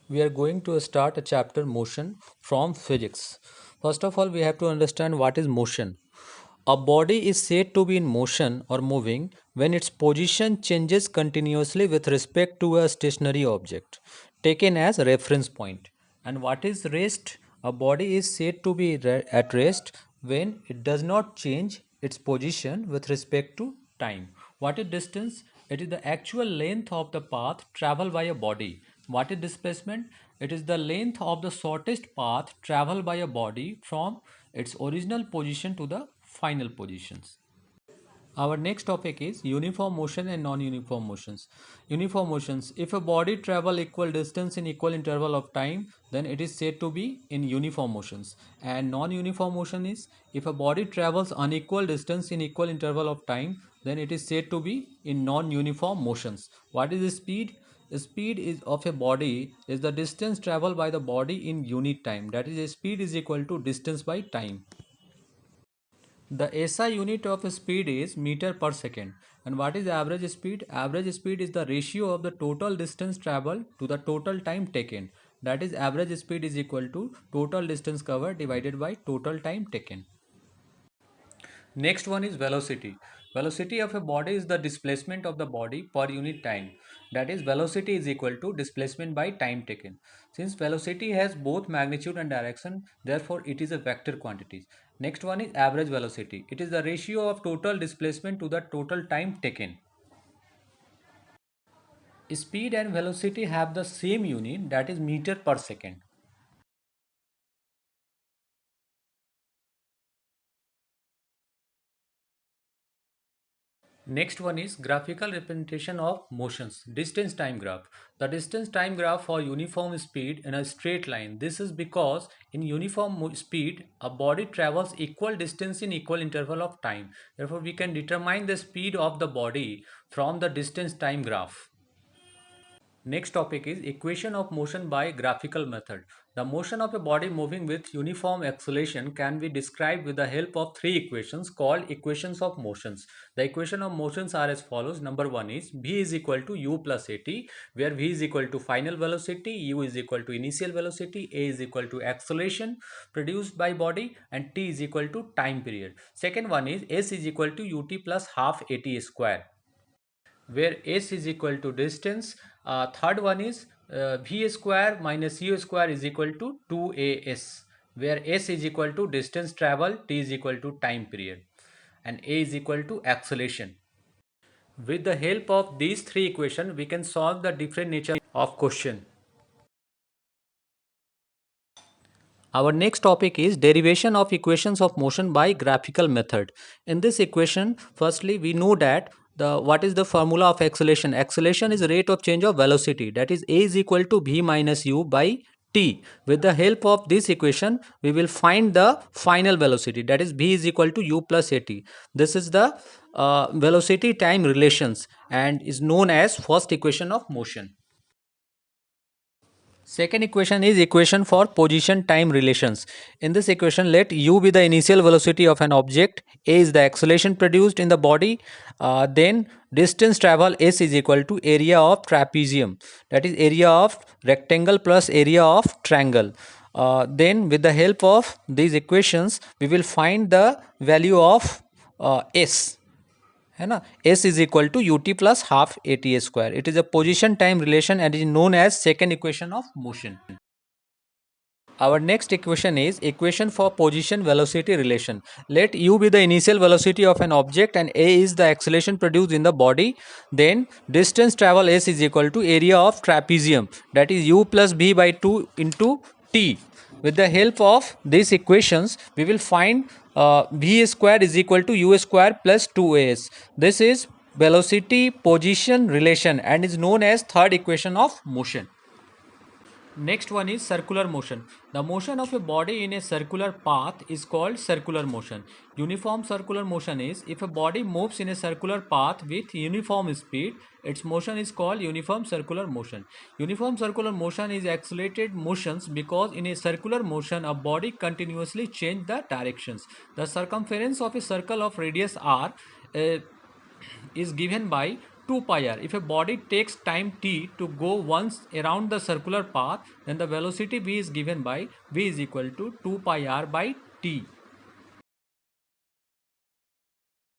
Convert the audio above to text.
we are going to start a chapter motion from physics. First of all, we have to understand what is motion. A body is said to be in motion or moving when its position changes continuously with respect to a stationary object taken as reference point. And what is rest? A body is said to be at rest when it does not change its position with respect to time. What is distance? It is the actual length of the path traveled by a body. What is displacement? It is the length of the shortest path traveled by a body from its original position to the final positions. Our next topic is uniform motion and non-uniform motions. Uniform motions. If a body travel equal distance in equal interval of time, then it is said to be in uniform motions. And non-uniform motion is if a body travels unequal distance in equal interval of time, then it is said to be in non-uniform motions. What is the speed? The speed is of a body is the distance traveled by the body in unit time. That is, a speed is equal to distance by time. The SI unit of speed is meter per second. And what is average speed? Average speed is the ratio of the total distance traveled to the total time taken. That is, average speed is equal to total distance covered divided by total time taken. Next one is velocity. Velocity of a body is the displacement of the body per unit time. That is, velocity is equal to displacement by time taken. Since velocity has both magnitude and direction, therefore it is a vector quantity. Next one is average velocity. It is the ratio of total displacement to the total time taken. Speed and velocity have the same unit, that is meter per second. Next one is graphical representation of motions. Distance time graph. The distance time graph for uniform speed in a straight line. This is because in uniform speed, a body travels equal distance in equal interval of time. Therefore, we can determine the speed of the body from the distance time graph. Next topic is equation of motion by graphical method. The motion of a body moving with uniform acceleration can be described with the help of three equations called equations of motions. The equation of motions are as follows. Number one is V is equal to U plus AT, where V is equal to final velocity, U is equal to initial velocity, A is equal to acceleration produced by body, and T is equal to time period. Second one is S is equal to UT plus half AT square, where s is equal to distance. Third one is v square minus u square is equal to 2as, where s is equal to distance travel, t is equal to time period, and a is equal to acceleration. With the help of these three equations, we can solve the different nature of question. Our next topic is derivation of equations of motion by graphical method. In this equation, firstly, we know that what is the formula of acceleration? Acceleration is rate of change of velocity. That is, a is equal to v minus u by t. With the help of this equation, we will find the final velocity. That is, v is equal to u plus at. This is the velocity time relations and is known as first equation of motion. Second equation is equation for position time relations. In this equation, let u be the initial velocity of an object, a is the acceleration produced in the body, then distance travel s is equal to area of trapezium, that is area of rectangle plus area of triangle. Then with the help of these equations, we will find the value of s, है ना. S is equal to ut plus half at square. It is a position time relation and is known as second equation of motion. Our next equation is equation for position velocity relation. Let u be the initial velocity of an object and a is the acceleration produced in the body. Then distance travel s is equal to area of trapezium, that is u plus b by 2 into t. With the help of these equations, we will find v square is equal to u square plus 2as. This is velocity position relation and is known as third equation of motion. Next one is circular motion. The motion of a body in a circular path is called circular motion. Uniform circular motion is if a body moves in a circular path with uniform speed, its motion is called uniform circular motion. Uniform circular motion is accelerated motions because in a circular motion a body continuously changes the directions. The circumference of a circle of radius r is given by 2 pi r. If a body takes time t to go once around the circular path, then the velocity v is given by v is equal to 2 pi r by t.